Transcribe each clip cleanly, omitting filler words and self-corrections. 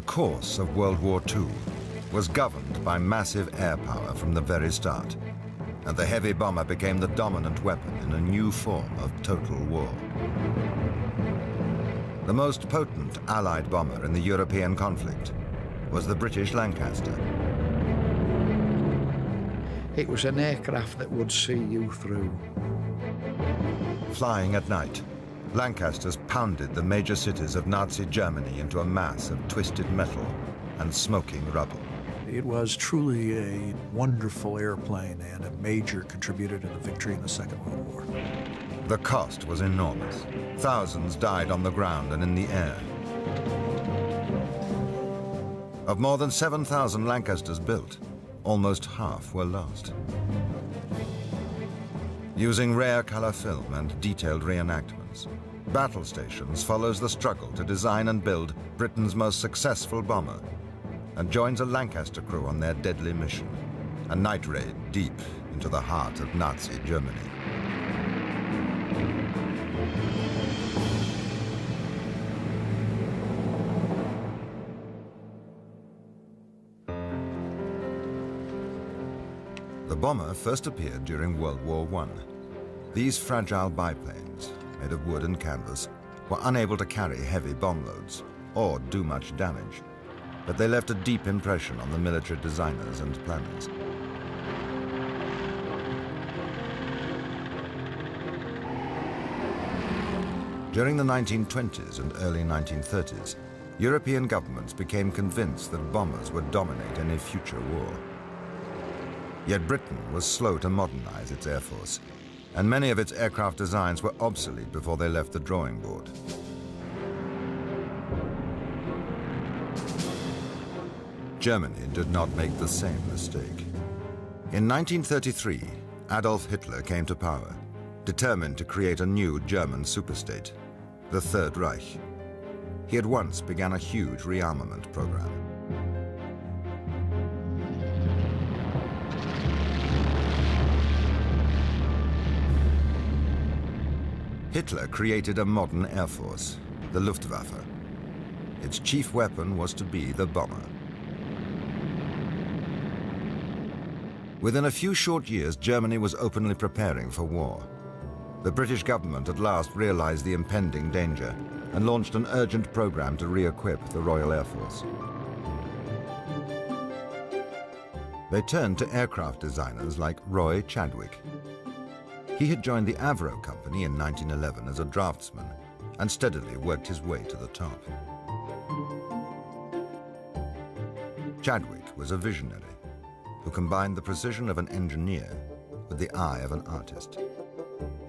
The course of World War II was governed by massive air power from the very start, and the heavy bomber became the dominant weapon in a new form of total war. The most potent Allied bomber in the European conflict was the British Lancaster. It was an aircraft that would see you through. Flying at night, Lancasters pounded the major cities of Nazi Germany into a mass of twisted metal and smoking rubble. It was truly a wonderful airplane and a major contributor to the victory in the Second World War. The cost was enormous. Thousands died on the ground and in the air. Of more than 7,000 Lancasters built, almost half were lost. Using rare color film and detailed reenactments, Battle Stations follows the struggle to design and build Britain's most successful bomber, and joins a Lancaster crew on their deadly mission, a night raid deep into the heart of Nazi Germany. The bomber first appeared during World War I. These fragile biplanes, made of wood and canvas, were unable to carry heavy bomb loads or do much damage, but they left a deep impression on the military designers and planners. During the 1920s and early 1930s, European governments became convinced that bombers would dominate any future war. Yet Britain was slow to modernize its air force, and many of its aircraft designs were obsolete before they left the drawing board. Germany did not make the same mistake. In 1933, Adolf Hitler came to power, determined to create a new German superstate, the Third Reich. He at once began a huge rearmament program. Hitler created a modern air force, the Luftwaffe. Its chief weapon was to be the bomber. Within a few short years, Germany was openly preparing for war. The British government at last realized the impending danger and launched an urgent program to re-equip the Royal Air Force. They turned to aircraft designers like Roy Chadwick. He had joined the Avro Company in 1911 as a draftsman and steadily worked his way to the top. Chadwick was a visionary who combined the precision of an engineer with the eye of an artist.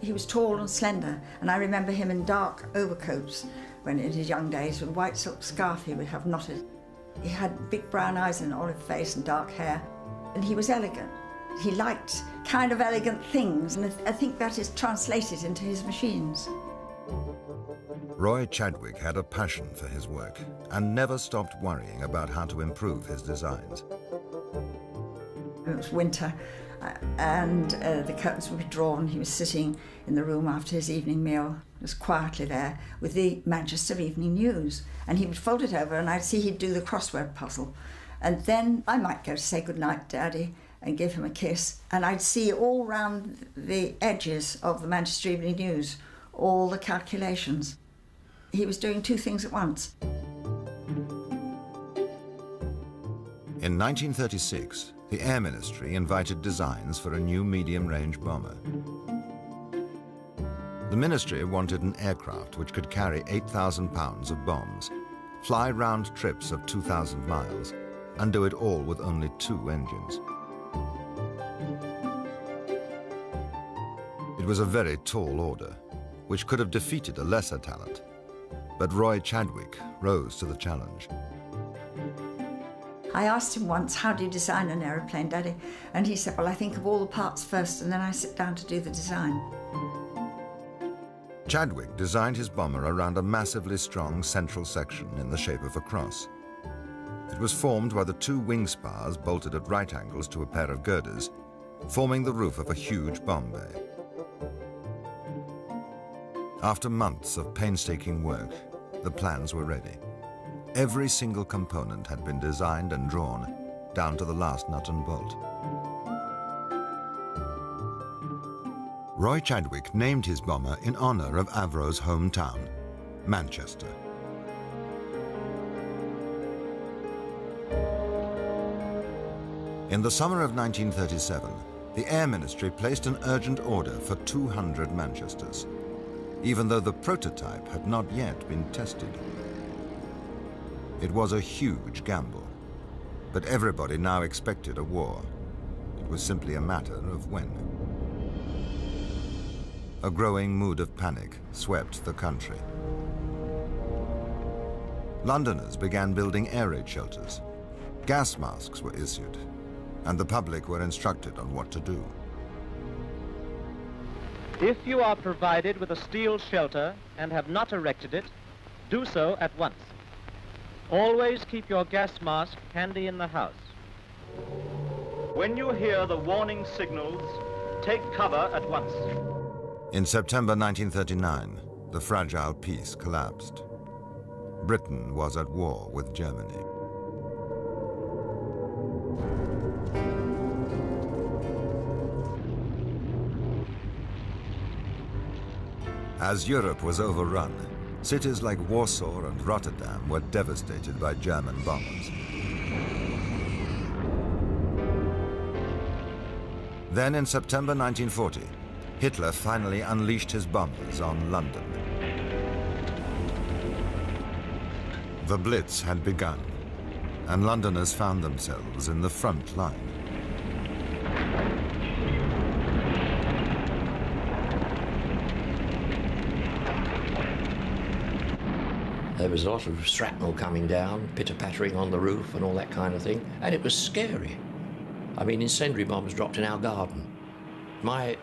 He was tall and slender, and I remember him in dark overcoats when in his young days with a white silk scarf he would have knotted. He had big brown eyes and an olive face and dark hair, and he was elegant. He liked kind of elegant things, and I think that is translated into his machines. Roy Chadwick had a passion for his work and never stopped worrying about how to improve his designs. It was winter, and the curtains would be drawn. He was sitting in the room after his evening meal, just quietly there, with the Manchester Evening News. And he would fold it over, and I'd see he'd do the crossword puzzle. And then I might go to say goodnight, Daddy, and give him a kiss. And I'd see all round the edges of the Manchester Evening News, all the calculations. He was doing two things at once. In 1936, the Air Ministry invited designs for a new medium-range bomber. The ministry wanted an aircraft which could carry 8,000 pounds of bombs, fly round trips of 2,000 miles, and do it all with only 2 engines. It was a very tall order, which could have defeated a lesser talent, but Roy Chadwick rose to the challenge. I asked him once, how do you design an aeroplane, Daddy? And he said, well, I think of all the parts first, and then I sit down to do the design. Chadwick designed his bomber around a massively strong central section in the shape of a cross. It was formed by the 2 wing spars bolted at right angles to a pair of girders, forming the roof of a huge bomb bay. After months of painstaking work, the plans were ready. Every single component had been designed and drawn, down to the last nut and bolt. Roy Chadwick named his bomber in honor of Avro's hometown, Manchester. In the summer of 1937, the Air Ministry placed an urgent order for 200 Manchesters, even though the prototype had not yet been tested. It was a huge gamble, but everybody now expected a war. It was simply a matter of when. A growing mood of panic swept the country. Londoners began building air raid shelters. Gas masks were issued, and the public were instructed on what to do. If you are provided with a steel shelter and have not erected it, do so at once. Always keep your gas mask handy in the house. When you hear the warning signals, take cover at once. In September 1939, the fragile peace collapsed. Britain was at war with Germany. As Europe was overrun, cities like Warsaw and Rotterdam were devastated by German bombers. Then in September 1940, Hitler finally unleashed his bombers on London. The Blitz had begun, and Londoners found themselves in the front line. There was a lot of shrapnel coming down, pitter-pattering on the roof and all that kind of thing, and it was scary. I mean, incendiary bombs dropped in our garden. My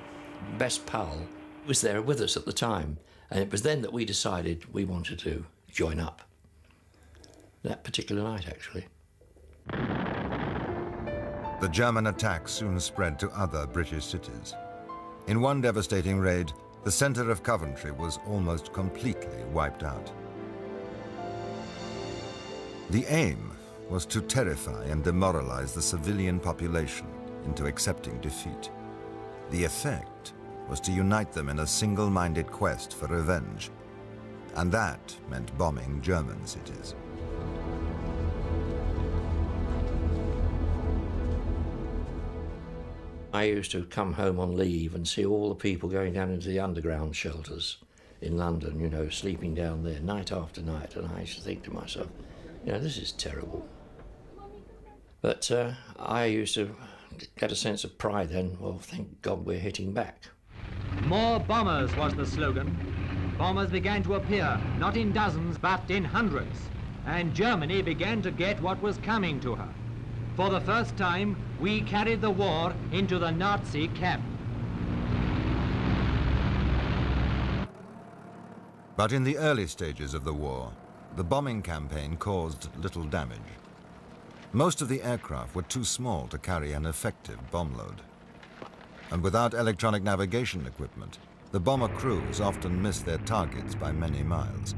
best pal was there with us at the time, and it was then that we decided we wanted to join up. That particular night, actually. The German attack soon spread to other British cities. In one devastating raid, the centre of Coventry was almost completely wiped out. The aim was to terrify and demoralize the civilian population into accepting defeat. The effect was to unite them in a single-minded quest for revenge, and that meant bombing German cities. I used to come home on leave and see all the people going down into the underground shelters in London, you know, sleeping down there night after night, and I used to think to myself, you know, this is terrible. But I used to get a sense of pride then. Well, thank God we're hitting back. More bombers was the slogan. Bombers began to appear, not in dozens, but in hundreds. And Germany began to get what was coming to her. For the first time, we carried the war into the Nazi camp. But in the early stages of the war, the bombing campaign caused little damage. Most of the aircraft were too small to carry an effective bomb load. And without electronic navigation equipment, the bomber crews often missed their targets by many miles.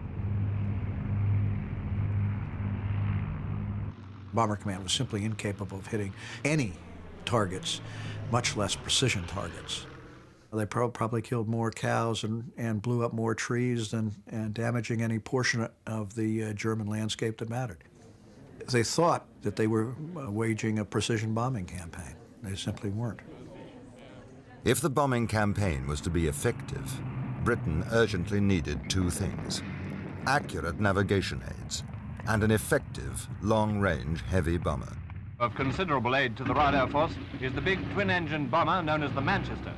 Bomber Command was simply incapable of hitting any targets, much less precision targets. They probably killed more cows and blew up more trees and damaging any portion of the German landscape that mattered. They thought that they were waging a precision bombing campaign. They simply weren't. If the bombing campaign was to be effective, Britain urgently needed two things: accurate navigation aids and an effective, long-range heavy bomber. Of considerable aid to the Royal Air Force is the big twin-engine bomber known as the Manchester.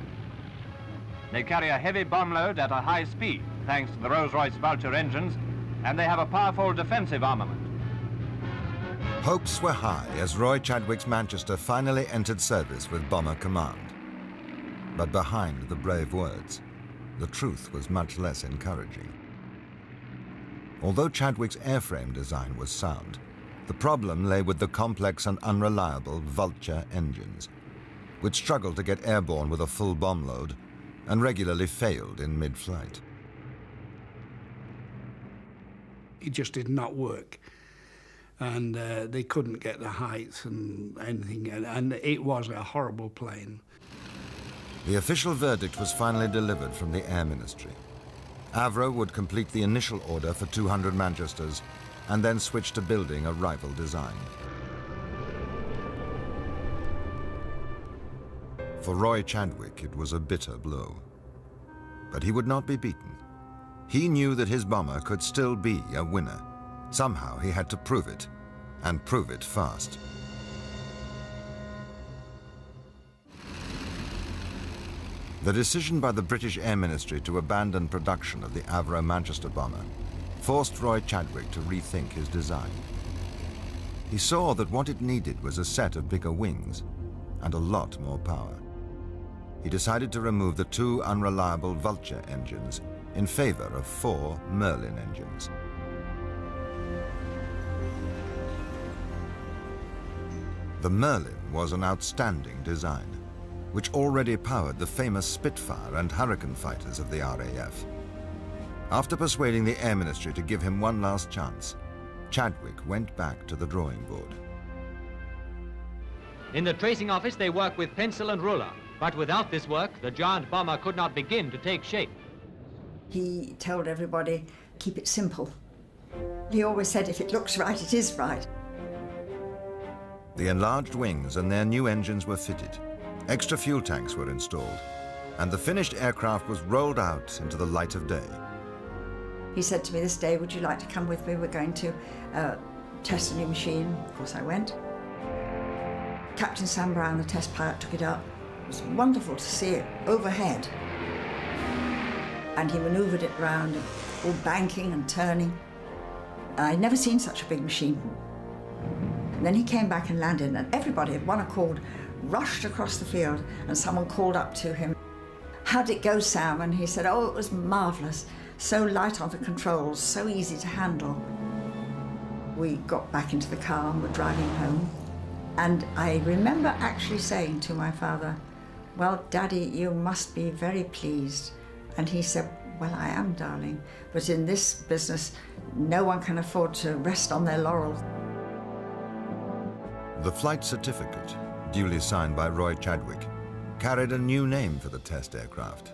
They carry a heavy bomb load at a high speed, thanks to the Rolls-Royce Vulture engines, and they have a powerful defensive armament. Hopes were high as Roy Chadwick's Manchester finally entered service with Bomber Command. But behind the brave words, the truth was much less encouraging. Although Chadwick's airframe design was sound, the problem lay with the complex and unreliable Vulture engines, which struggled to get airborne with a full bomb load and regularly failed in mid-flight. It just did not work. and they couldn't get the height and anything, and it was a horrible plane. The official verdict was finally delivered from the Air Ministry. Avro would complete the initial order for 200 Manchesters and then switch to building a rival design. For Roy Chadwick, it was a bitter blow. But he would not be beaten. He knew that his bomber could still be a winner. Somehow he had to prove it, and prove it fast. The decision by the British Air Ministry to abandon production of the Avro Manchester bomber forced Roy Chadwick to rethink his design. He saw that what it needed was a set of bigger wings and a lot more power. He decided to remove the 2 unreliable Vulture engines in favor of 4 Merlin engines. The Merlin was an outstanding design, which already powered the famous Spitfire and Hurricane fighters of the RAF. After persuading the Air Ministry to give him one last chance, Chadwick went back to the drawing board. In the tracing office, they work with pencil and ruler. But without this work, the giant bomber could not begin to take shape. He told everybody, keep it simple. He always said, if it looks right, it is right. The enlarged wings and their new engines were fitted. Extra fuel tanks were installed, and the finished aircraft was rolled out into the light of day. He said to me this day, would you like to come with me? We're going to test a new machine. Of course I went. Captain Sam Brown, the test pilot, took it up. It was wonderful to see it overhead. And he manoeuvred it round, all banking and turning. I'd never seen such a big machine. And then he came back and landed, and everybody at one accord rushed across the field, and someone called up to him, "How'd it go, Sam?" And he said, "Oh, it was marvellous. So light on the controls, so easy to handle." We got back into the car and were driving home. And I remember actually saying to my father, "Well, Daddy, you must be very pleased." And he said, "Well, I am, darling, but in this business, no one can afford to rest on their laurels." The flight certificate, duly signed by Roy Chadwick, carried a new name for the test aircraft,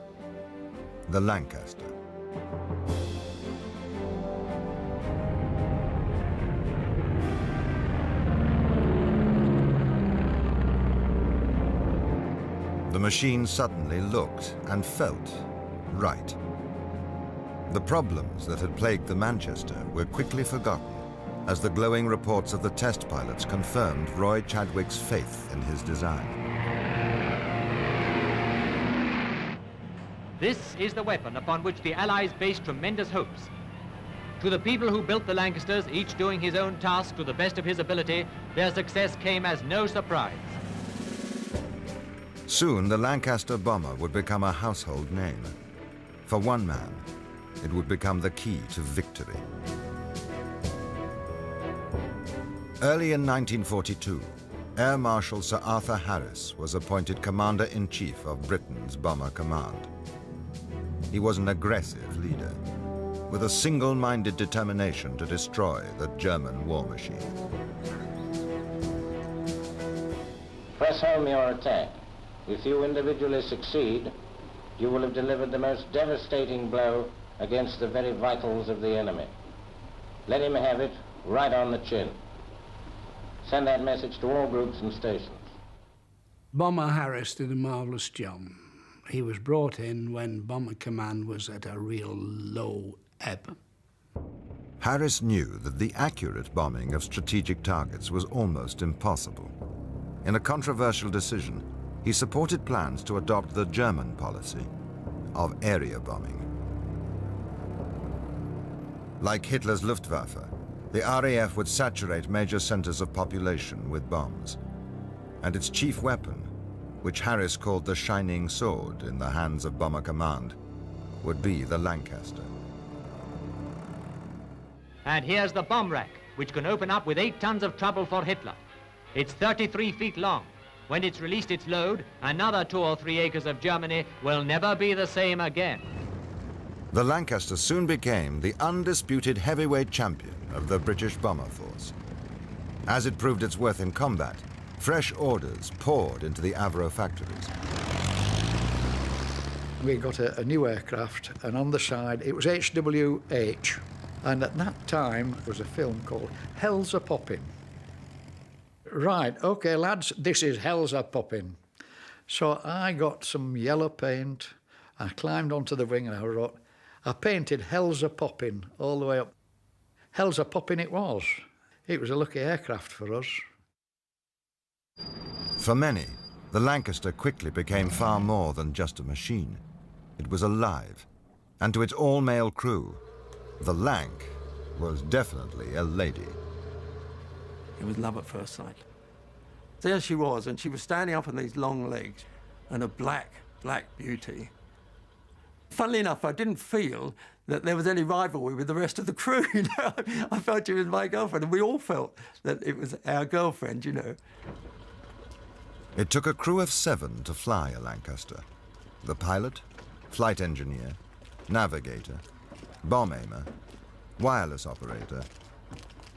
the Lancaster. The machine suddenly looked and felt right. The problems that had plagued the Manchester were quickly forgotten as the glowing reports of the test pilots confirmed Roy Chadwick's faith in his design. This is the weapon upon which the Allies based tremendous hopes. To the people who built the Lancasters, each doing his own task to the best of his ability, their success came as no surprise. Soon, the Lancaster bomber would become a household name. For one man, it would become the key to victory. Early in 1942, Air Marshal Sir Arthur Harris was appointed Commander-in-Chief of Britain's Bomber Command. He was an aggressive leader, with a single-minded determination to destroy the German war machine. Press home your attack. If you individually succeed, you will have delivered the most devastating blow against the very vitals of the enemy. Let him have it right on the chin. Send that message to all groups and stations. Bomber Harris did a marvellous job. He was brought in when Bomber Command was at a real low ebb. Harris knew that the accurate bombing of strategic targets was almost impossible. In a controversial decision, he supported plans to adopt the German policy of area bombing. Like Hitler's Luftwaffe, the RAF would saturate major centers of population with bombs. And its chief weapon, which Harris called the Shining Sword in the hands of Bomber Command, would be the Lancaster. And here's the bomb rack, which can open up with 8 tons of trouble for Hitler. It's 33 feet long. When it's released its load, another 2 or 3 acres of Germany will never be the same again. The Lancaster soon became the undisputed heavyweight champion of the British bomber force. As it proved its worth in combat, fresh orders poured into the Avro factories. We got a new aircraft, and on the side it was HWH, and at that time there was a film called Hell's a Poppin'. Right, OK lads, this is Hell's a Poppin'. So I got some yellow paint, I climbed onto the wing and I painted Hell's a Poppin' all the way up. Hell's a Poppin' it was. It was a lucky aircraft for us. For many, the Lancaster quickly became far more than just a machine. It was alive, and to its all-male crew, the Lanc was definitely a lady. It was love at first sight. There she was, and she was standing up on these long legs, and a black beauty. Funnily enough, I didn't feel that there was any rivalry with the rest of the crew, you know. I felt she was my girlfriend, and we all felt that it was our girlfriend, you know. It took a crew of 7 to fly a Lancaster. The pilot, flight engineer, navigator, bomb aimer, wireless operator,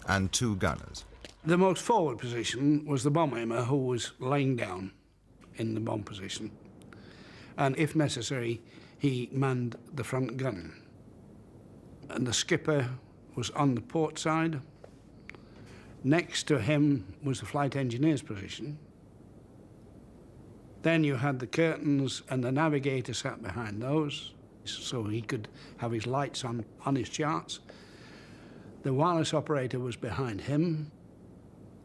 and 2 gunners. The most forward position was the bomb aimer, who was lying down in the bomb position. And if necessary, he manned the front gun. And the skipper was on the port side. Next to him was the flight engineer's position. Then you had the curtains, and the navigator sat behind those, so he could have his lights on his charts. The wireless operator was behind him.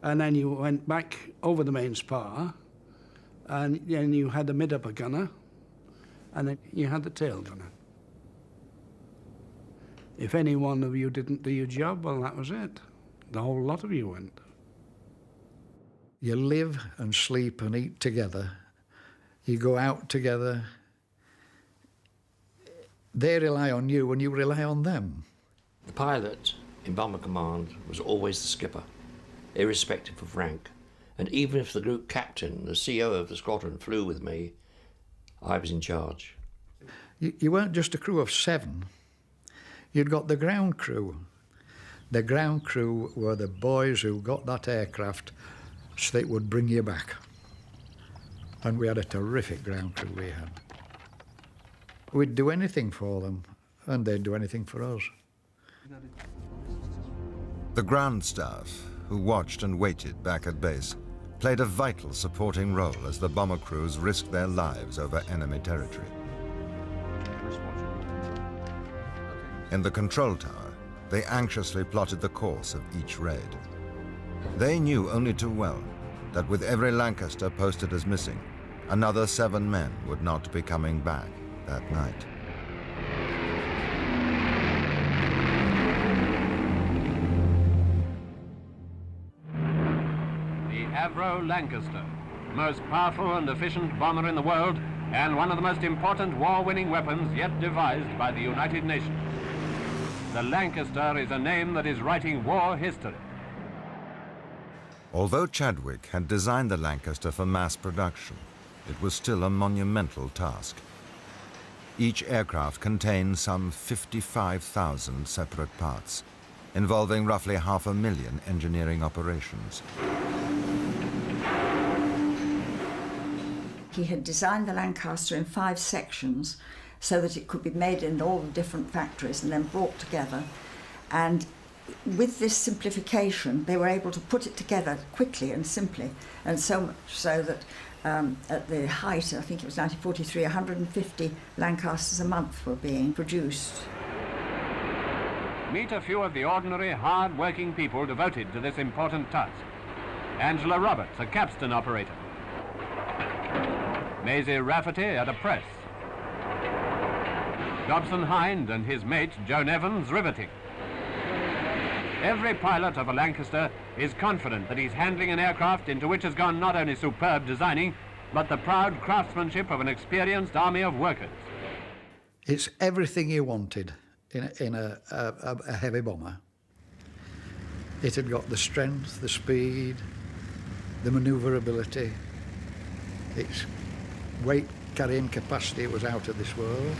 And then you went back over the main spar, and then you had the mid-upper gunner, and then you had the tail gunner. If any one of you didn't do your job, well, that was it. The whole lot of you went. You live and sleep and eat together. You go out together. They rely on you and you rely on them. The pilot in Bomber Command was always the skipper, irrespective of rank. And even if the group captain, the CO of the squadron, flew with me, I was in charge. You weren't just a crew of 7. You'd got the ground crew. The ground crew were the boys who got that aircraft so they would bring you back. And we had a terrific ground crew we had. We'd do anything for them, and they'd do anything for us. The ground staff, who watched and waited back at base, played a vital supporting role as the bomber crews risked their lives over enemy territory. In the control tower, they anxiously plotted the course of each raid. They knew only too well that with every Lancaster posted as missing, another 7 men would not be coming back that night. The Avro Lancaster, the most powerful and efficient bomber in the world, and one of the most important war-winning weapons yet devised by the United Nations. The Lancaster is a name that is writing war history. Although Chadwick had designed the Lancaster for mass production, it was still a monumental task. Each aircraft contained some 55,000 separate parts, involving roughly 500,000 engineering operations. He had designed the Lancaster in 5 sections so that it could be made in all the different factories and then brought together. And with this simplification, they were able to put it together quickly and simply, and so much so that at the height, I think it was 1943, 150 Lancasters a month were being produced. Meet a few of the ordinary, hard-working people devoted to this important task. Angela Roberts, a capstan operator. Maisie Rafferty at a press. Dobson Hind and his mate, Joan Evans, riveting. Every pilot of a Lancaster is confident that he's handling an aircraft into which has gone not only superb designing, but the proud craftsmanship of an experienced army of workers. It's everything you wanted in a heavy bomber. It had got the strength, the speed, the manoeuvrability. Its weight carrying capacity was out of this world.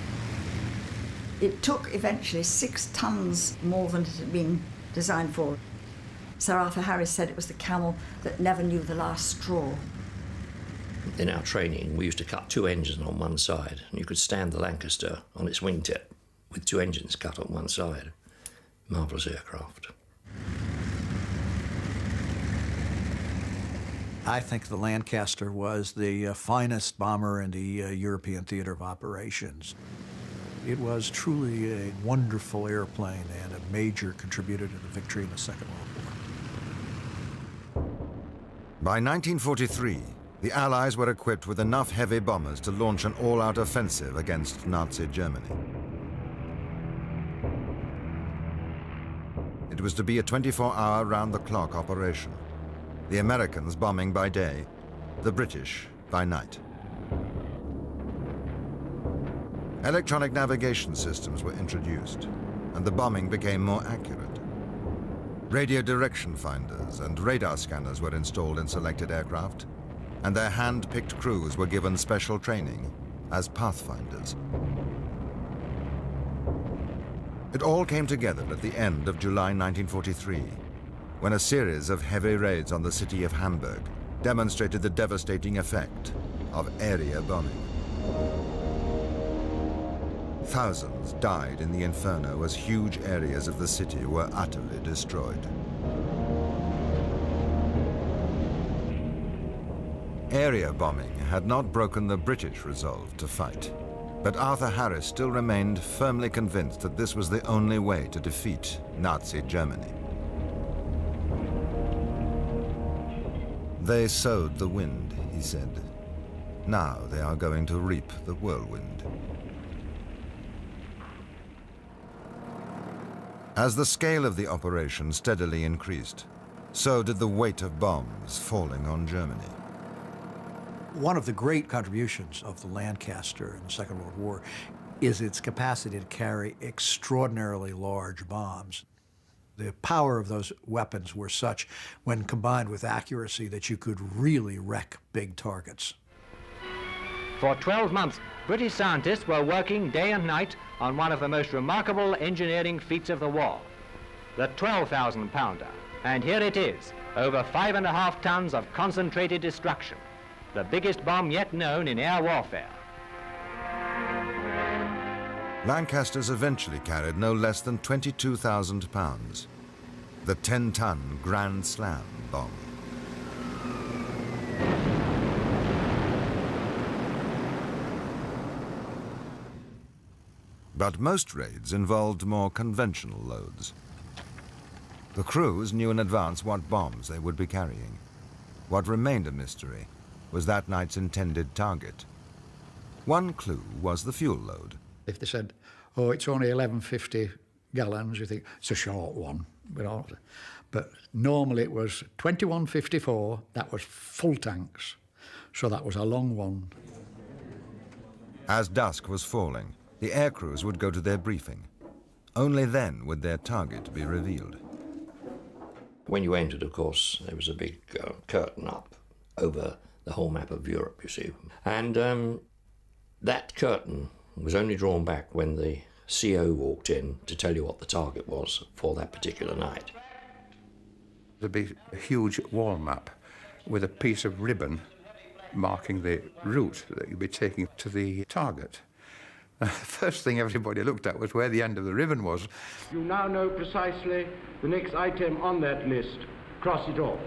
It took eventually 6 tons more than it had been designed for. Sir Arthur Harris said it was the camel that never knew the last straw. In our training, we used to cut 2 engines on one side, and you could stand the Lancaster on its wingtip with 2 engines cut on one side. Marvellous aircraft. I think the Lancaster was the finest bomber in the European theater of operations. It was truly a wonderful airplane and a major contributor to the victory in the Second World War. By 1943, the Allies were equipped with enough heavy bombers to launch an all-out offensive against Nazi Germany. It was to be a 24-hour round-the-clock operation. The Americans bombing by day, the British by night. Electronic navigation systems were introduced, and the bombing became more accurate. Radio direction finders and radar scanners were installed in selected aircraft, and their hand-picked crews were given special training as pathfinders. It all came together at the end of July 1943, when a series of heavy raids on the city of Hamburg demonstrated the devastating effect of area bombing. Thousands died in the inferno as huge areas of the city were utterly destroyed. Area bombing had not broken the British resolve to fight, but Arthur Harris still remained firmly convinced that this was the only way to defeat Nazi Germany. They sowed the wind, he said. Now they are going to reap the whirlwind. As the scale of the operation steadily increased, so did the weight of bombs falling on Germany. One of the great contributions of the Lancaster in the Second World War is its capacity to carry extraordinarily large bombs. The power of those weapons were such, when combined with accuracy, that you could really wreck big targets. For 12 months, British scientists were working day and night on one of the most remarkable engineering feats of the war, the 12,000-pounder. And here it is, over 5.5 tons of concentrated destruction, the biggest bomb yet known in air warfare. Lancasters eventually carried no less than 22,000 pounds, the 10-ton Grand Slam bomb. But most raids involved more conventional loads. The crews knew in advance what bombs they would be carrying. What remained a mystery was that night's intended target. One clue was the fuel load. If they said, oh, it's only 1150 gallons, you think, it's a short one. But normally it was 2154, that was full tanks. So that was a long one. As dusk was falling, the air crews would go to their briefing. Only then would their target be revealed. When you entered, of course, there was a big curtain up over the whole map of Europe, you see. And that curtain was only drawn back when the CO walked in to tell you what the target was for that particular night. There'd be a huge wall map with a piece of ribbon marking the route that you'd be taking to the target. The first thing everybody looked at was where the end of the ribbon was. You now know precisely the next item on that list. Cross it off.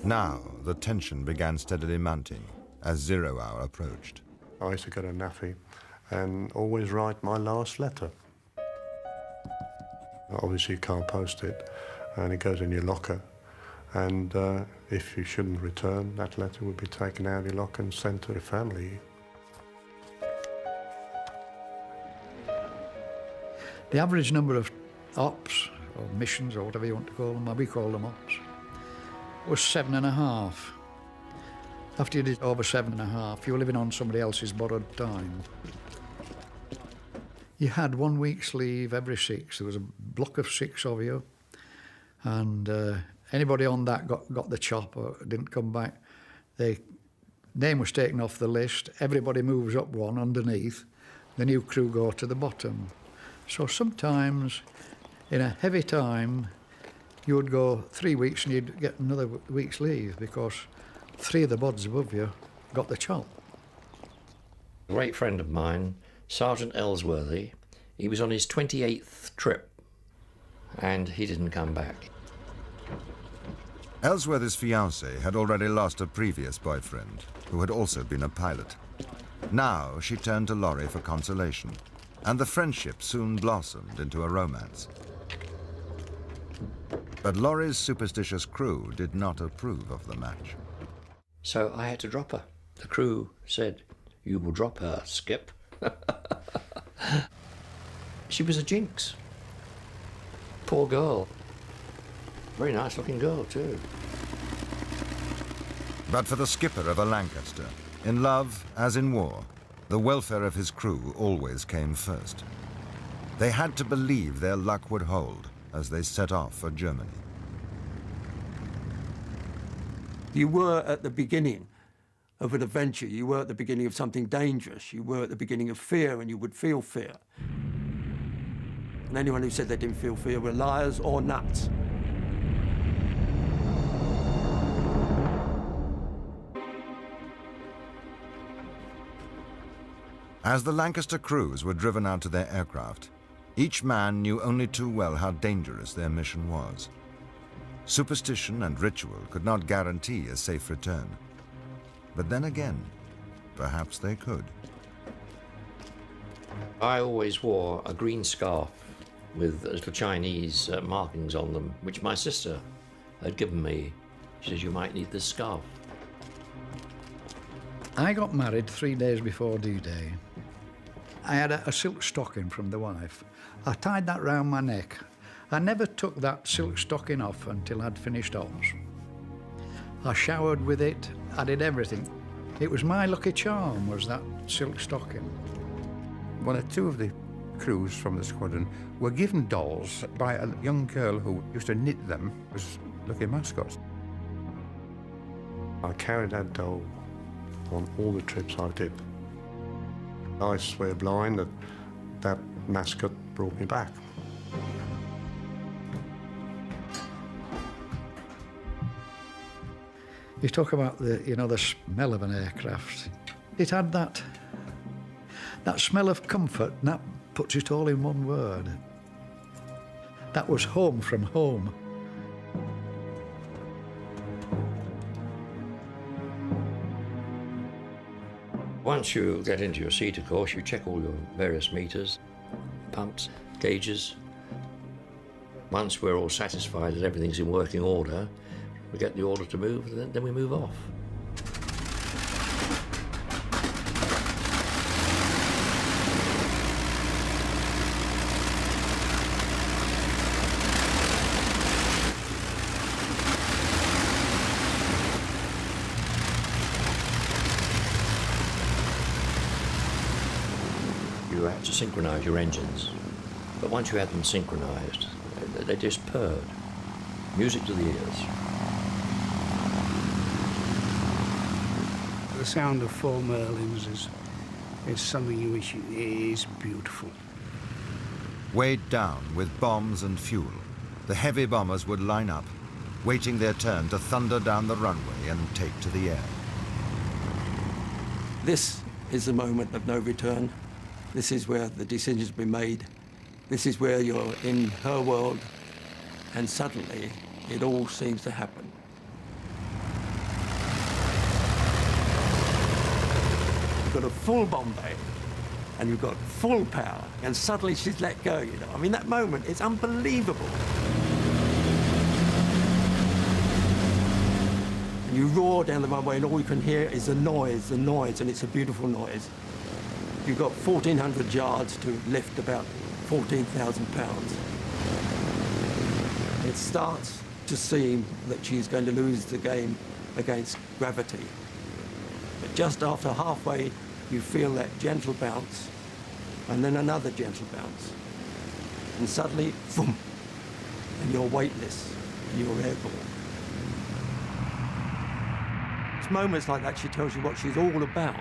Now the tension began steadily mounting as 0 hour approached. I used to go to Naffy and always write my last letter. Obviously you can't post it, and it goes in your locker. And if you shouldn't return, that letter would be taken out of your locker and sent to the family. The average number of ops, or missions, or whatever you want to call them, we call them ops, was 7.5. After you did over 7.5, you were living on somebody else's borrowed time. You had 1 week's leave every 6. There was a block of 6 of you, and anybody on that got the chop or didn't come back. Their name was taken off the list. Everybody moves up one underneath. The new crew go to the bottom. So sometimes, in a heavy time, You would go 3 weeks and you'd get another week's leave because 3 of the bods above you got the chop. A great friend of mine, Sergeant Ellsworthy, he was on his 28th trip and he didn't come back. Ellsworthy's fiancée had already lost a previous boyfriend, who had also been a pilot. Now she turned to Laurie for consolation, and the friendship soon blossomed into a romance. But Laurie's superstitious crew did not approve of the match. So I had to drop her. The crew said, "You will drop her, Skip." She was a jinx. Poor girl. Very nice looking girl, too. But for the skipper of a Lancaster, in love as in war, the welfare of his crew always came first. They had to believe their luck would hold as they set off for Germany. You were at the beginning of an adventure. You were at the beginning of something dangerous. You were at the beginning of fear, and you would feel fear. And anyone who said they didn't feel fear were liars or nuts. As the Lancaster crews were driven out to their aircraft, each man knew only too well how dangerous their mission was. Superstition and ritual could not guarantee a safe return. But then again, perhaps they could. I always wore a green scarf with little Chinese markings on them, which my sister had given me. She said, "You might need this scarf." I got married 3 days before D-Day. I had a silk stocking from the wife. I tied that round my neck. I never took that silk stocking off until I'd finished Oz. I showered with it, I did everything. It was my lucky charm, was that silk stocking. One or two of the crews from the squadron were given dolls by a young girl who used to knit them as lucky mascots. I carried that doll on all the trips I did. I swear blind that that mascot brought me back. You talk about the smell of an aircraft. It had that smell of comfort, and that puts it all in one word. That was home from home. Once you get into your seat, of course, you check all your various meters, pumps, gauges. Once we're all satisfied that everything's in working order, we get the order to move, and then we move off. You had to synchronize your engines, but once you had them synchronized, they just purred. Music to the ears. The sound of 4 Merlins is something you wish is beautiful. Weighed down with bombs and fuel, the heavy bombers would line up, waiting their turn to thunder down the runway and take to the air. This is the moment of no return. This is where the decision's been made. This is where you're in her world, and suddenly it all seems to happen. You've got a full bomb bay, and you've got full power, and suddenly she's let go, you know. I mean, that moment is unbelievable. And you roar down the runway, and all you can hear is the noise, and it's a beautiful noise. You've got 1,400 yards to lift about 14,000 pounds. It starts to seem that she's going to lose the game against gravity. But just after halfway, you feel that gentle bounce, and then another gentle bounce. And suddenly, boom, and you're weightless, and you're airborne. It's moments like that she tells you what she's all about.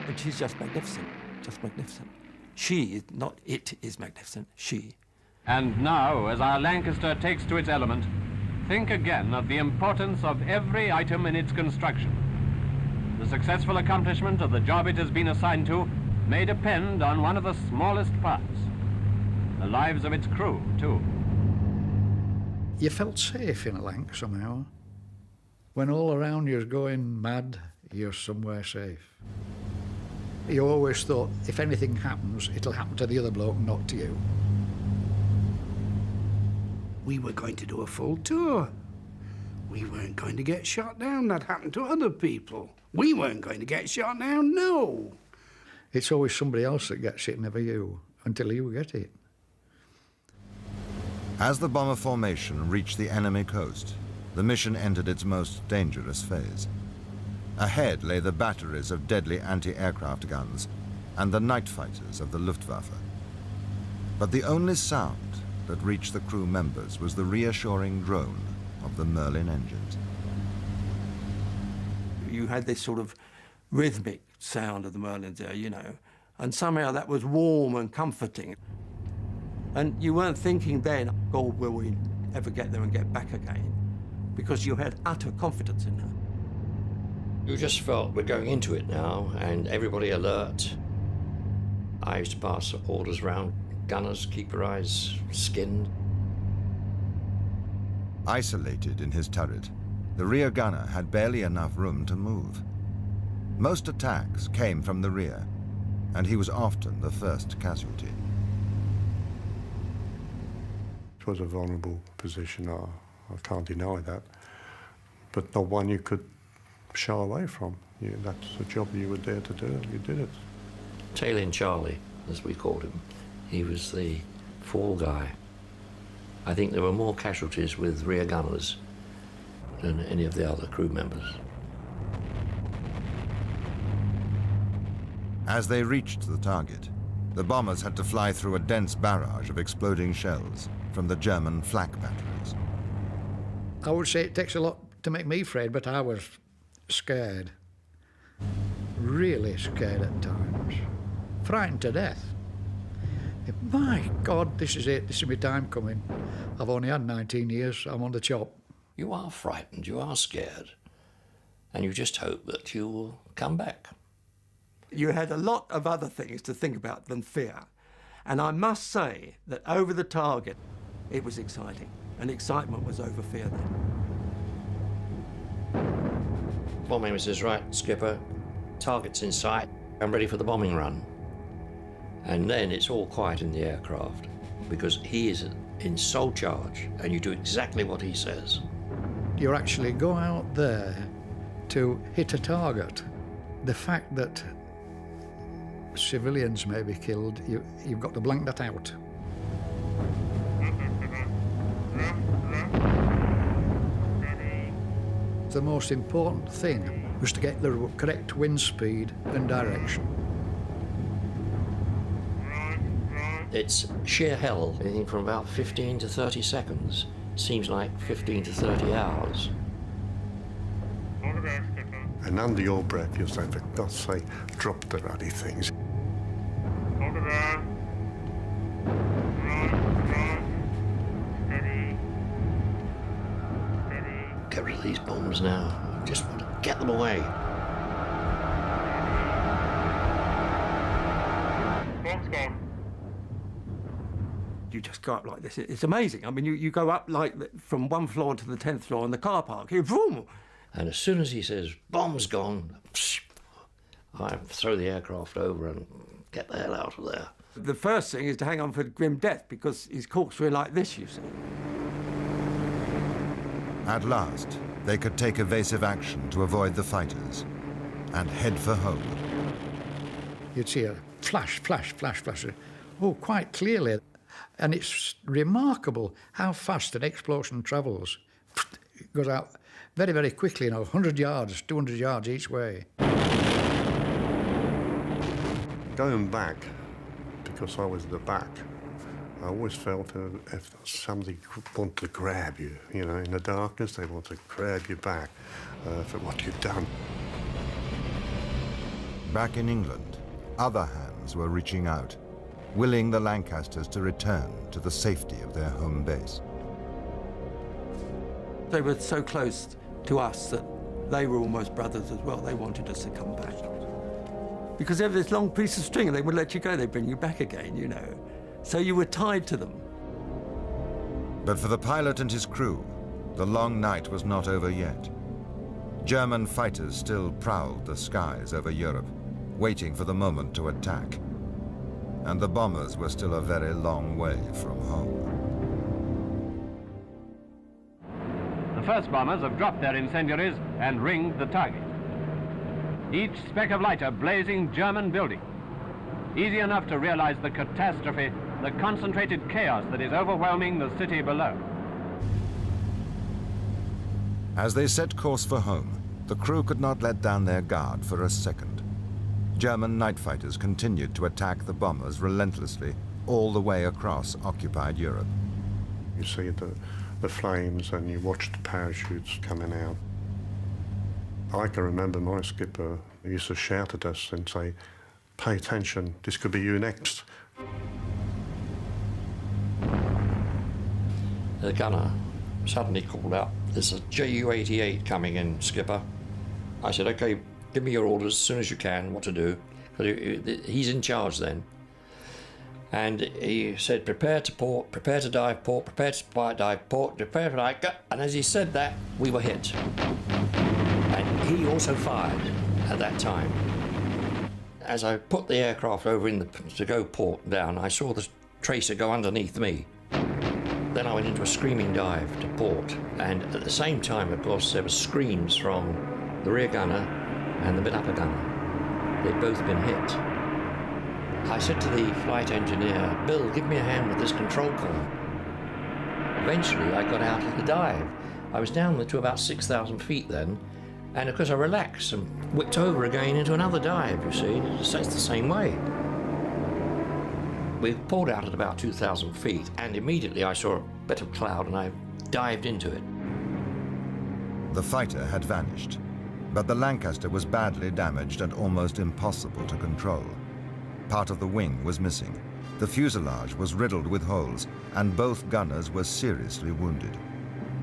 And she's just magnificent, just magnificent. She, not it is magnificent, she. And now, as our Lancaster takes to its element, think again of the importance of every item in its construction. The successful accomplishment of the job it has been assigned to may depend on one of the smallest parts. The lives of its crew, too. You felt safe in a Lanc somehow. When all around you's going mad, you're somewhere safe. You always thought, if anything happens, it'll happen to the other bloke, not to you. We were going to do a full tour. We weren't going to get shot down. That happened to other people. We weren't going to get shot down, no. It's always somebody else that gets it, never you, until you get it. As the bomber formation reached the enemy coast, the mission entered its most dangerous phase. Ahead lay the batteries of deadly anti-aircraft guns and the night fighters of the Luftwaffe. But the only sound that reached the crew members was the reassuring drone of the Merlin engines. You had this sort of rhythmic sound of the Merlins there, you know, and somehow that was warm and comforting. And you weren't thinking then, God, will we ever get there and get back again? Because you had utter confidence in her. You just felt we're going into it now, and everybody alert. I used to pass orders round. Gunners, keep your eyes skinned. Isolated in his turret, the rear gunner had barely enough room to move. Most attacks came from the rear, and he was often the first casualty. It was a vulnerable position, I can't deny that, but not one you could shy away from. That's the job you were there to do, and you did it. Tail-in Charlie, as we called him, he was the fall guy. I think there were more casualties with rear gunners than any of the other crew members. As they reached the target, the bombers had to fly through a dense barrage of exploding shells from the German flak batteries. I would say it takes a lot to make me afraid, but I was scared. Really scared at times. Frightened to death. My God, this is it. This is my time coming. I've only had 19 years. I'm on the chop. You are frightened, you are scared, and you just hope that you will come back. You had a lot of other things to think about than fear. And I must say that over the target, it was exciting. And excitement was over fear then. Bombing was his right, Skipper. Target's in sight. I'm ready for the bombing run. And then it's all quiet in the aircraft because he is in sole charge and you do exactly what he says. You actually go out there to hit a target. The fact that civilians may be killed, you've got to blank that out. The most important thing was to get the correct wind speed and direction. It's sheer hell, anything from about 15 to 30 seconds. Seems like 15 to 30 hours. And under your breath, you'll say, for God's sake, drop the ruddy things. Get rid of these bombs now. I just want to get them away. Bomb's gone. You just go up like this. It's amazing. I mean, you go up like from one floor to the 10th floor in the car park. You vroom. And as soon as he says, bomb's gone, I throw the aircraft over and get the hell out of there. The first thing is to hang on for grim death because he's corkscrewing like this, you see. At last, they could take evasive action to avoid the fighters and head for home. You'd see a flash, flash, flash, flash. Oh, quite clearly. And it's remarkable how fast an explosion travels. It goes out very, very quickly, 100 yards, 200 yards each way. Going back, because I was at the back, I always felt if somebody wanted to grab you, in the darkness, they want to grab you back for what you've done. Back in England, other hands were reaching out, willing the Lancasters to return to the safety of their home base. They were so close to us that they were almost brothers as well. They wanted us to come back. Because they have this long piece of string and they would let you go, they'd bring you back again, you know. So you were tied to them. But for the pilot and his crew, the long night was not over yet. German fighters still prowled the skies over Europe, waiting for the moment to attack. And the bombers were still a very long way from home. The first bombers have dropped their incendiaries and ringed the target. Each speck of light a blazing German building. Easy enough to realize the catastrophe, the concentrated chaos that is overwhelming the city below. As they set course for home, the crew could not let down their guard for a second. German night fighters continued to attack the bombers relentlessly all the way across occupied Europe. You see the flames and you watch the parachutes coming out. I can remember my skipper used to shout at us and say, "Pay attention, this could be you next." The gunner suddenly called out, "There's a Ju-88 coming in, skipper." I said, "OK, give me your orders as soon as you can, what to do." He's in charge then. And he said, "Prepare to port, prepare to dive port, prepare to dive port, prepare to dive..." And as he said that, we were hit. And he also fired at that time. As I put the aircraft over to go port down, I saw the tracer go underneath me. Then I went into a screaming dive to port. And at the same time, of course, there were screams from the rear gunner and the mid-upper gunner. They'd both been hit. I said to the flight engineer, "Bill, give me a hand with this control column." Eventually, I got out of the dive. I was down to about 6,000 feet then, and of course I relaxed and whipped over again into another dive, you see. So it's the same way. We pulled out at about 2,000 feet, and immediately I saw a bit of cloud and I dived into it. The fighter had vanished, but the Lancaster was badly damaged and almost impossible to control. Part of the wing was missing. The fuselage was riddled with holes, and both gunners were seriously wounded.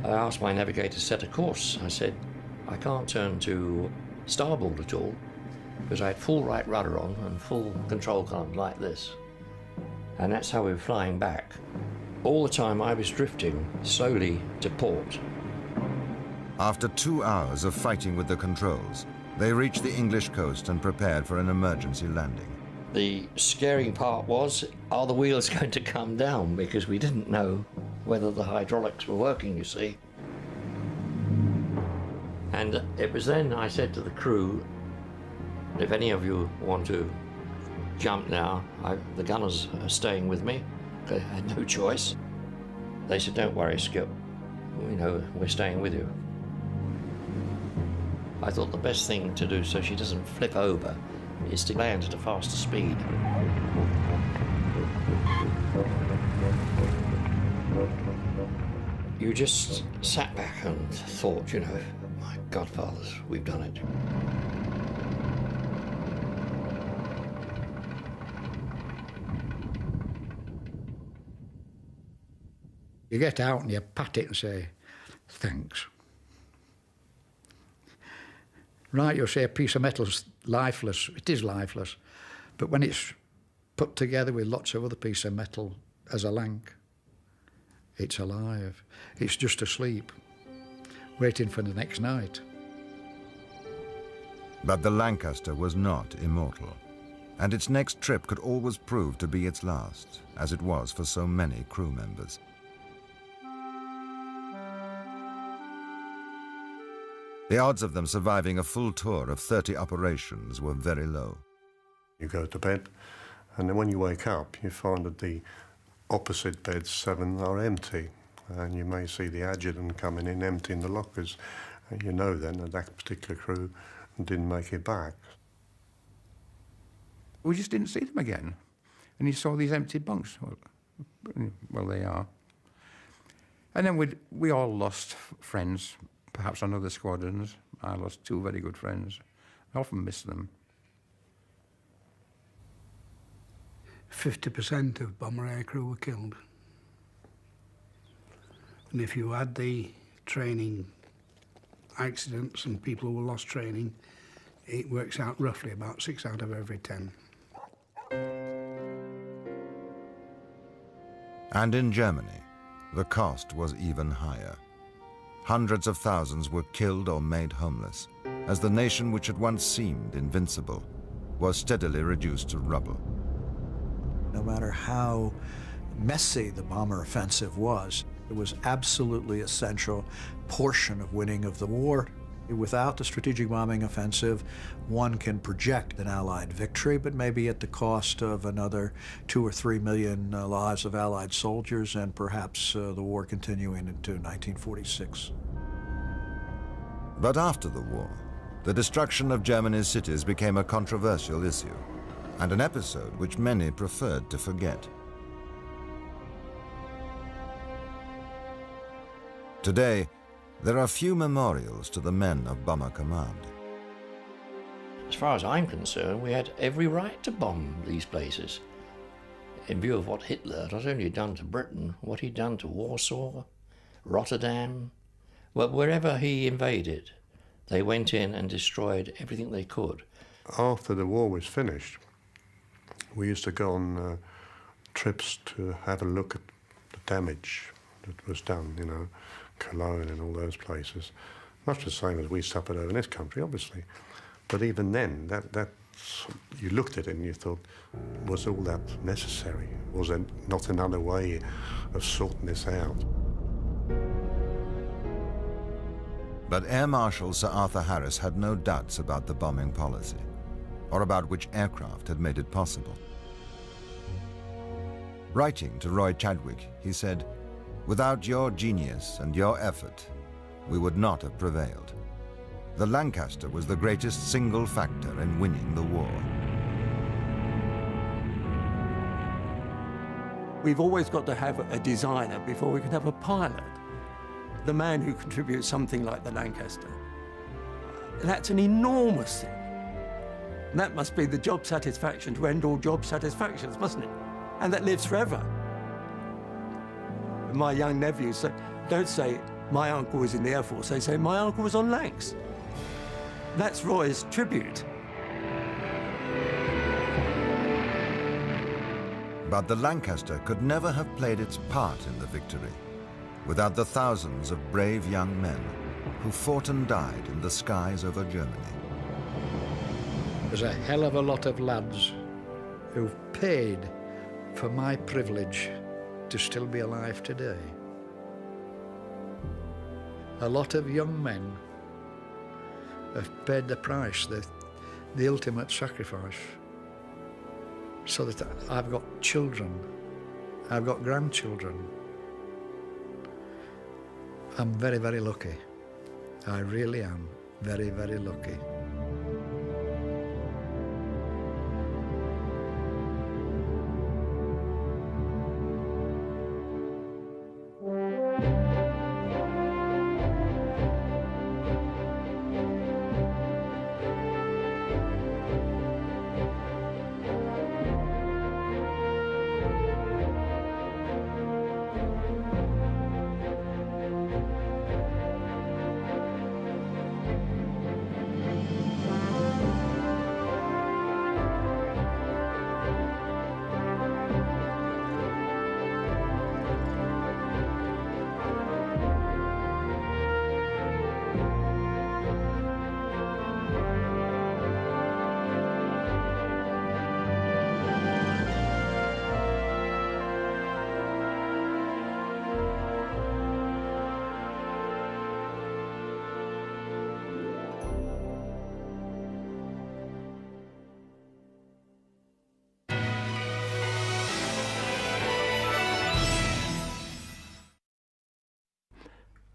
I asked my navigator to set a course. I said, "I can't turn to starboard at all," because I had full right rudder on and full control column like this. And that's how we were flying back. All the time I was drifting slowly to port. After 2 hours of fighting with the controls, they reached the English coast and prepared for an emergency landing. The scaring part was, are the wheels going to come down? Because we didn't know whether the hydraulics were working, you see. And it was then I said to the crew, "If any of you want to jump now, the gunners are staying with me." They had no choice. They said, "Don't worry, Skip. We know we're staying with you." I thought the best thing to do so she doesn't flip over is to land at a faster speed. You just sat back and thought, you know, my godfathers, we've done it. You get out and you pat it and say, "Thanks." Right, you'll say a piece of metal's lifeless. It is lifeless. But when it's put together with lots of other pieces of metal as a lank, it's alive. It's just asleep, waiting for the next night. But the Lancaster was not immortal, and its next trip could always prove to be its last, as it was for so many crew members. The odds of them surviving a full tour of 30 operations were very low. You go to bed, and then when you wake up, you find that the opposite beds, 7, are empty. And you may see the adjutant coming in, emptying the lockers. And you know then that that particular crew didn't make it back. We just didn't see them again. And you saw these empty bunks. Well, they are. And then we all lost friends, perhaps on other squadrons. I lost 2 very good friends. I often miss them. 50% of bomber aircrew were killed. And if you add the training accidents and people who lost training, it works out roughly about 6 out of every 10. And in Germany, the cost was even higher. Hundreds of thousands were killed or made homeless, as the nation which had once seemed invincible was steadily reduced to rubble. No matter how messy the bomber offensive was, it was absolutely essential portion of winning of the war. Without the strategic bombing offensive, one can project an Allied victory, but maybe at the cost of another 2 or 3 million lives of Allied soldiers and perhaps the war continuing into 1946. But after the war, the destruction of Germany's cities became a controversial issue, and an episode which many preferred to forget. Today, there are few memorials to the men of Bomber Command. As far as I'm concerned, we had every right to bomb these places. In view of what Hitler not only had done to Britain, what he'd done to Warsaw, Rotterdam, well, wherever he invaded, they went in and destroyed everything they could. After the war was finished, we used to go on trips to have a look at the damage that was done, you know, Cologne and all those places. Much the same as we suffered over in this country, obviously. But even then, you looked at it and you thought, was all that necessary? Was there not another way of sorting this out? But Air Marshal Sir Arthur Harris had no doubts about the bombing policy, or about which aircraft had made it possible. Writing to Roy Chadwick, he said, "Without your genius and your effort, we would not have prevailed. The Lancaster was the greatest single factor in winning the war." We've always got to have a designer before we can have a pilot. The man who contributes something like the Lancaster. That's an enormous thing. And that must be the job satisfaction to end all job satisfactions, mustn't it? And that lives forever. My young nephews don't say, my uncle was in the Air Force, they say, my uncle was on Lancs. That's Roy's tribute. But the Lancaster could never have played its part in the victory without the thousands of brave young men who fought and died in the skies over Germany. There's a hell of a lot of lads who've paid for my privilege to still be alive today. A lot of young men have paid the price, the ultimate sacrifice, so that I've got children, I've got grandchildren. I'm very, very lucky. I really am very, very lucky.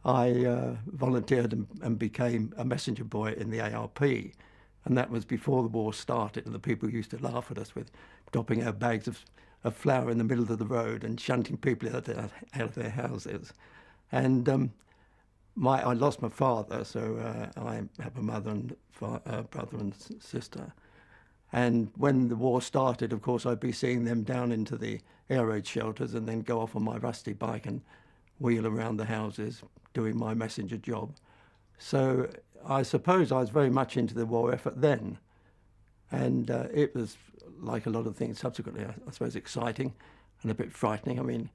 I volunteered and became a messenger boy in the ARP, and that was before the war started, and the people used to laugh at us with dropping our bags of flour in the middle of the road and shunting people out of their houses. And I lost my father, so I have a mother and brother and sister. And when the war started, of course, I'd be seeing them down into the air raid shelters and then go off on my rusty bike and wheel around the houses doing my messenger job. So I suppose I was very much into the war effort then. And it was, like a lot of things subsequently, I suppose, exciting and a bit frightening. I mean,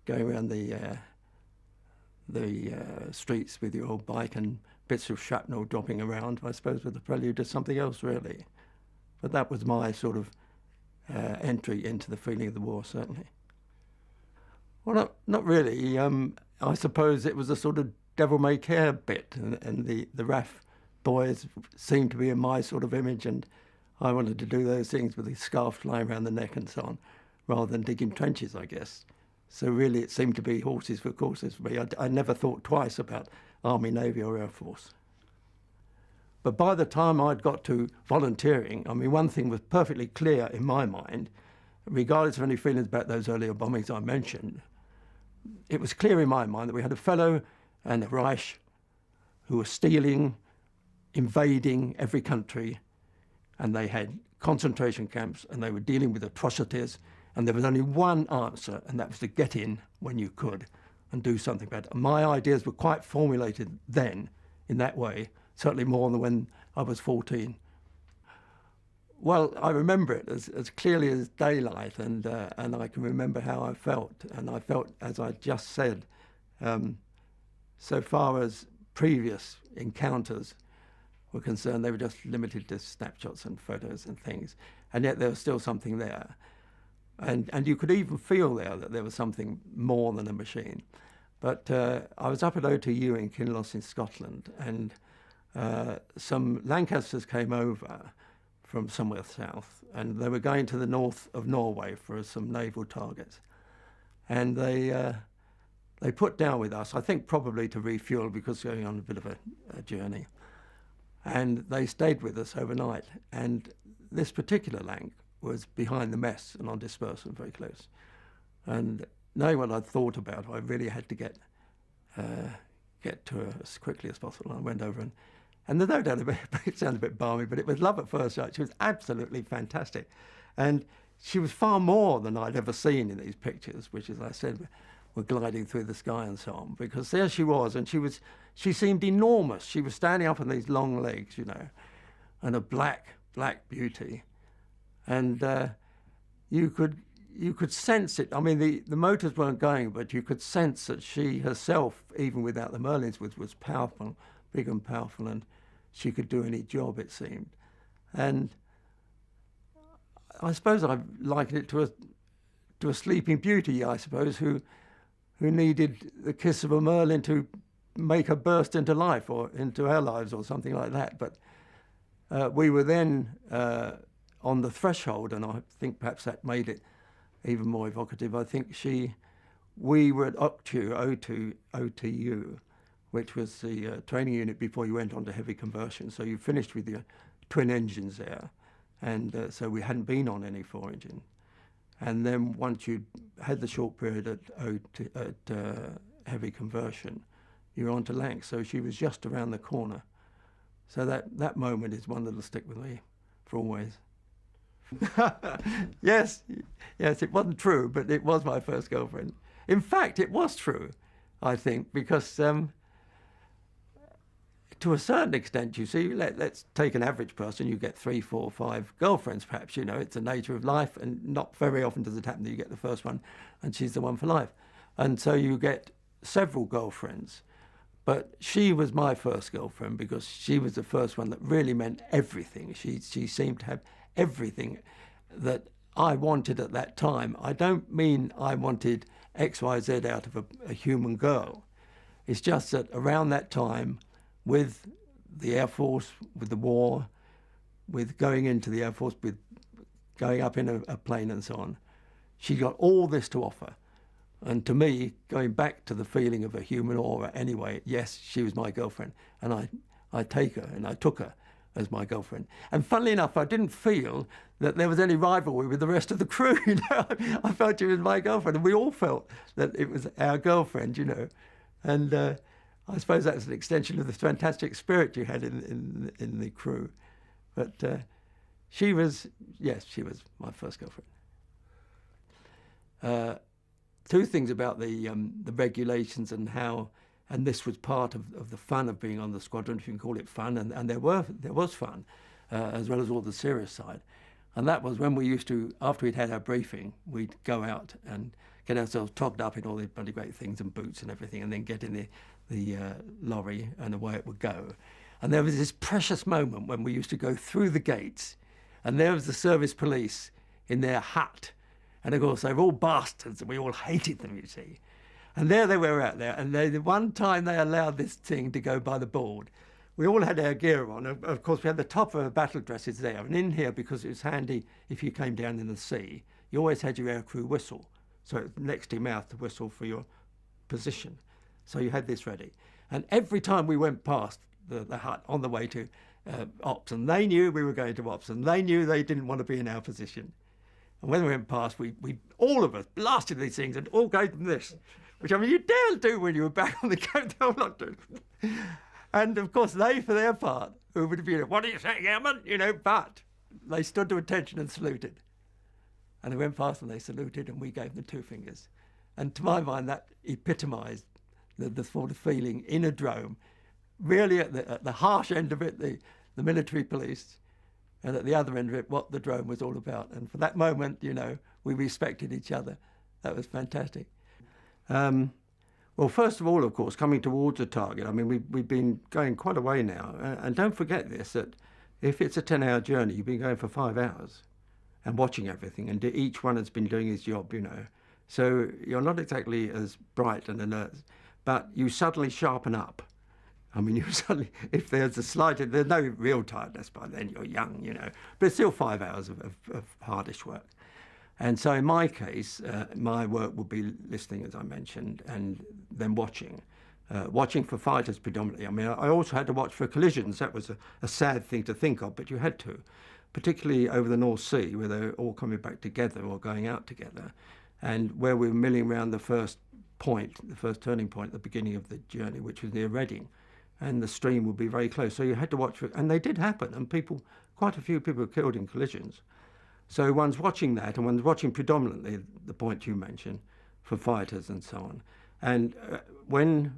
going around the streets with your old bike and bits of shrapnel dropping around, I suppose, was the prelude to something else, really. But that was my sort of entry into the feeling of the war, certainly. Well, not really. I suppose it was a sort of devil-may-care bit, and the RAF boys seemed to be in my sort of image, and I wanted to do those things with the scarf lying around the neck and so on, rather than digging trenches, I guess. So really it seemed to be horses for courses for me. I never thought twice about Army, Navy or Air Force. But by the time I'd got to volunteering, I mean, one thing was perfectly clear in my mind, regardless of any feelings about those earlier bombings I mentioned. It was clear in my mind that we had a fellow and the Reich who were stealing, invading every country, and they had concentration camps, and they were dealing with atrocities, and there was only one answer, and that was to get in when you could and do something about it. My ideas were quite formulated then in that way, certainly more than when I was 14. Well, I remember it as clearly as daylight, and I can remember how I felt. And I felt, as I just said, so far as previous encounters were concerned, they were just limited to snapshots and photos and things. And yet there was still something there. And you could even feel there that there was something more than a machine. But I was up at OTU in Kinloss in Scotland, and some Lancasters came over from somewhere south, and they were going to the north of Norway for some naval targets. And they put down with us, I think probably to refuel because going on a bit of a journey. And they stayed with us overnight. And this particular Lanc was behind the mess and on dispersal, very close. And knowing what I'd thought about, I really had to get to her as quickly as possible. I went over and there's no doubt about it, it sounds a bit balmy, but it was love at first sight. She was absolutely fantastic. And she was far more than I'd ever seen in these pictures, which, as I said, were gliding through the sky and so on, because there she was, and she seemed enormous. She was standing up on these long legs, you know, and a black beauty. And you could sense it. I mean, the motors weren't going, but you could sense that she herself, even without the Merlins, was powerful, big and powerful, and she could do any job, it seemed. And I suppose I likened it to a sleeping beauty, I suppose, who needed the kiss of a Merlin to make her burst into life or into our lives or something like that. But we were then on the threshold, and I think perhaps that made it even more evocative. I think we were at OTU, which was the training unit before you went on to heavy conversion. So you finished with your twin engines there. And so we hadn't been on any 4-engine. And then once you'd had the short period at heavy conversion, you were on to Lanc. So she was just around the corner. So that moment is one that'll stick with me for always. Yes, it wasn't true, but it was my first girlfriend. In fact, it was true, I think, because to a certain extent, you see, let's take an average person, you get 3, 4, 5 girlfriends, perhaps, you know, it's the nature of life, and not very often does it happen that you get the first one and she's the one for life. And so you get several girlfriends. But she was my first girlfriend because she was the first one that really meant everything. She seemed to have everything that I wanted at that time. I don't mean I wanted X, Y, Z out of a human girl. It's just that around that time, with the Air Force, with the war, with going into the Air Force, with going up in a plane and so on, she got all this to offer. And to me, going back to the feeling of a human aura anyway, yes, she was my girlfriend. And I take her, and I took her as my girlfriend. And funnily enough, I didn't feel that there was any rivalry with the rest of the crew. You know? I felt she was my girlfriend, and we all felt that it was our girlfriend, you know. And I suppose that's an extension of the fantastic spirit you had in the crew. But She was, yes, she was my first girlfriend. Two things about the regulations and how, and this was part of the fun of being on the squadron, if you can call it fun, and there was fun, as well as all the serious side. And that was when we used to, after we'd had our briefing, we'd go out and get ourselves togged up in all the bloody great things and boots and everything, and then get in the lorry, and away it would go. And there was this precious moment when we used to go through the gates, and there was the service police in their hut. And of course, they were all bastards, and we all hated them, you see. And there they were out there, and the one time they allowed this thing to go by the board, we all had our gear on. Of course, we had the top of our battle dresses there. And in here, because it was handy if you came down in the sea, you always had your aircrew whistle. So it's next to your mouth to whistle for your position. So you had this ready. And every time we went past the hut on the way to ops, and they knew we were going to ops, and they knew they didn't want to be in our position. And when we went past, we all of us blasted these things and all gave them this, which, I mean, you dare do when you were back on the coast, the whole lot do. And of course, they, for their part, who would have been, what are you saying, Airman? You know, but they stood to attention and saluted. And they went past and they saluted, and we gave them 2 fingers. And to my mind, that epitomised the sort of feeling in a drone, really at the harsh end of it, the military police, and at the other end of it, what the drone was all about. And for that moment, you know, we respected each other. That was fantastic. Well, first of all, of course, coming towards a target, I mean, we've been going quite a way now. And don't forget this, that if it's a 10-hour journey, you've been going for 5 hours and watching everything, and each one has been doing his job, you know. So you're not exactly as bright and alert, but you suddenly sharpen up. I mean, you suddenly, if there's a slight, there's no real tiredness by then, you're young, you know, but it's still 5 hours of hardish work. And so in my case, my work would be listening, as I mentioned, and then watching. Watching for fighters predominantly. I mean, I also had to watch for collisions. That was a sad thing to think of, but you had to, particularly over the North Sea, where they're all coming back together or going out together, and where we were milling around the first point, the first turning point at the beginning of the journey, which was near Reading, and the stream would be very close. So you had to watch for, and they did happen, and quite a few people were killed in collisions. So one's watching that, and one's watching predominantly the point you mentioned for fighters and so on. And when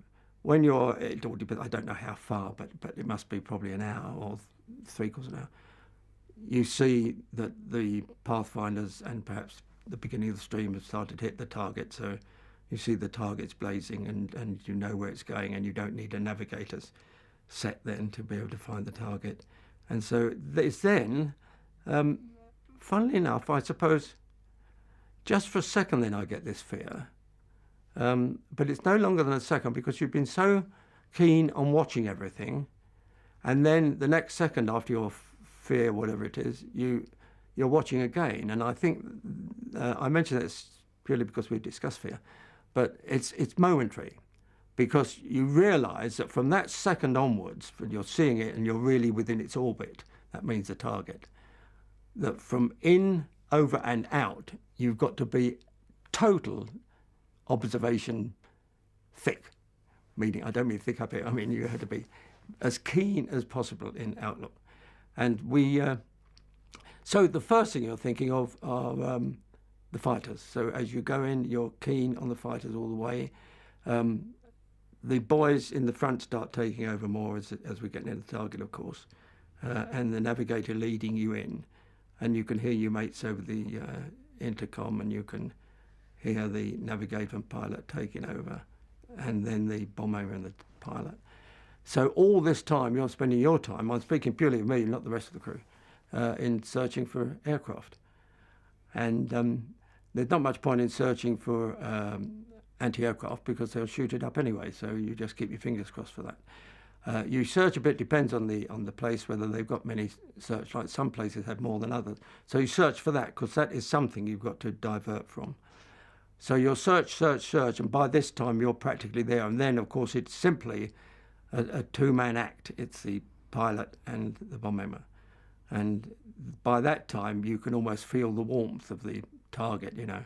you're, it all depends, I don't know how far, but it must be probably an hour or 3/4 an hour. You see that the pathfinders and perhaps the beginning of the stream have started to hit the target. So you see the targets blazing, and you know where it's going, and you don't need a navigator's set then to be able to find the target. And so it's then. Funnily enough, I suppose, just for a second then I get this fear. But it's no longer than a second, because you've been so keen on watching everything, and then the next second after your fear, whatever it is, you're watching again. And I think, I mention that purely because we discussed fear, but it's momentary, because you realise that from that second onwards, when you're seeing it and you're really within its orbit, that means the target, that from in, over and out, you've got to be total observation thick. Meaning, I don't mean thick up here, I mean you have to be as keen as possible in outlook. And so the first thing you're thinking of are the fighters. So as you go in, you're keen on the fighters all the way. The boys in the front start taking over more as we get near the target, of course, and the navigator leading you in. And you can hear your mates over the intercom, and you can hear the navigator and pilot taking over, and then the bomber and the pilot. So all this time, you're spending your time, I'm speaking purely of me, not the rest of the crew, in searching for aircraft. And there's not much point in searching for anti-aircraft, because they'll shoot it up anyway, so you just keep your fingers crossed for that. You search a bit, depends on the place, whether they've got many searchlights. Some places have more than others. So you search for that, because that is something you've got to divert from. So you'll search, and by this time you're practically there. And then, of course, it's simply a two-man act. It's the pilot and the bomber. And by that time, you can almost feel the warmth of the target, you know.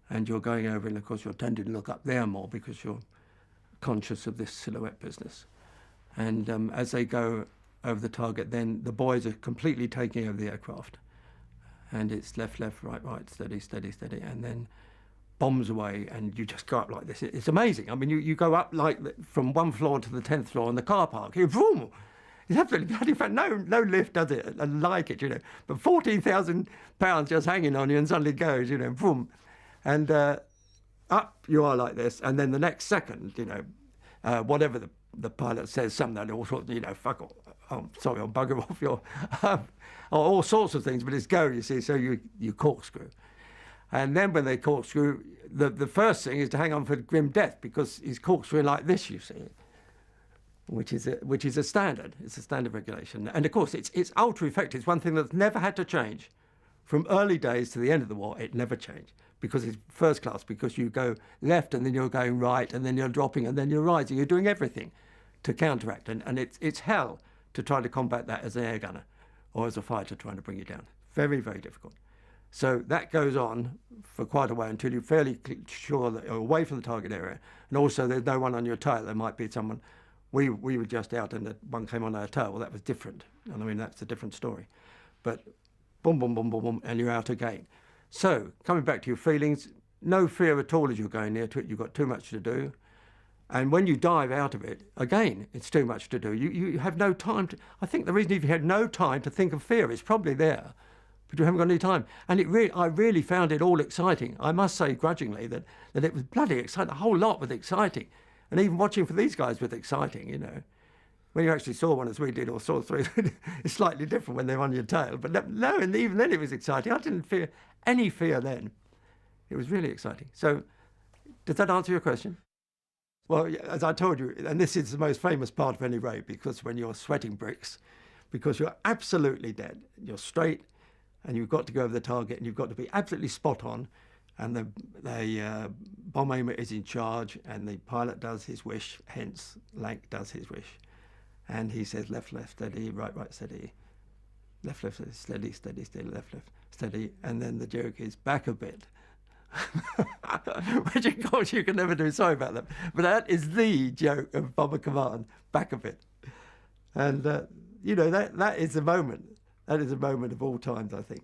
And you're going over, and of course, you're tending to look up there more, because you're conscious of this silhouette business. And as they go over the target, then the boys are completely taking over the aircraft. And it's left, left, right, right, steady, steady, steady, and then bombs away, and you just go up like this. It's amazing. I mean, you go up like from one floor to the 10th floor in the car park. You boom! It's absolutely bloody fun. No lift does it like it, you know. But 14,000 pounds just hanging on you, and suddenly goes, you know, boom, and up you are like this, and then the next second, you know, whatever the pilot says, something all sorts, you know, fuck off. Oh, sorry, I'll bugger off your, all sorts of things, but it's go, you see, so you corkscrew. And then when they corkscrew, the first thing is to hang on for grim death, because he's corkscrewing like this, you see, which is a standard. It's a standard regulation. And of course, it's ultra effective. It's one thing that's never had to change. From early days to the end of the war, it never changed, because it's first class, because you go left and then you're going right and then you're dropping and then you're rising. You're doing everything to counteract. And it's hell to try to combat that as an air gunner or as a fighter trying to bring you down. Very, very difficult. So that goes on for quite a while until you're fairly sure that you're away from the target area. And also there's no one on your tail. There might be someone. We were just out and one came on our tail. Well, that was different. I mean, that's a different story. But boom, boom, boom, boom, boom, and you're out again. So coming back to your feelings, no fear at all as you're going near to it. You've got too much to do. And when you dive out of it, again, it's too much to do. You have no time to... I think the reason you had no time to think of fear is probably there, but you haven't got any time. And I really found it all exciting. I must say, grudgingly, that it was bloody exciting. The whole lot was exciting. And even watching for these guys was exciting, you know. When you actually saw one as we did, or saw three, it's slightly different when they're on your tail. But no, and even then it was exciting. I didn't feel any fear then. It was really exciting. So, does that answer your question? Well, as I told you, and this is the most famous part of any raid, because when you're sweating bricks, because you're absolutely dead, you're straight, and you've got to go over the target, and you've got to be absolutely spot on, and the bomb aimer is in charge, and the pilot does his wish, hence Lanc does his wish, and he says left, left, steady, right, right, steady, left, left, steady, steady, steady, left, left, steady, and then the joke is back a bit. Which of course you can never do, sorry about that, but that is the joke of Bomber Command, back a bit. And you know, that is a moment of all times, I think.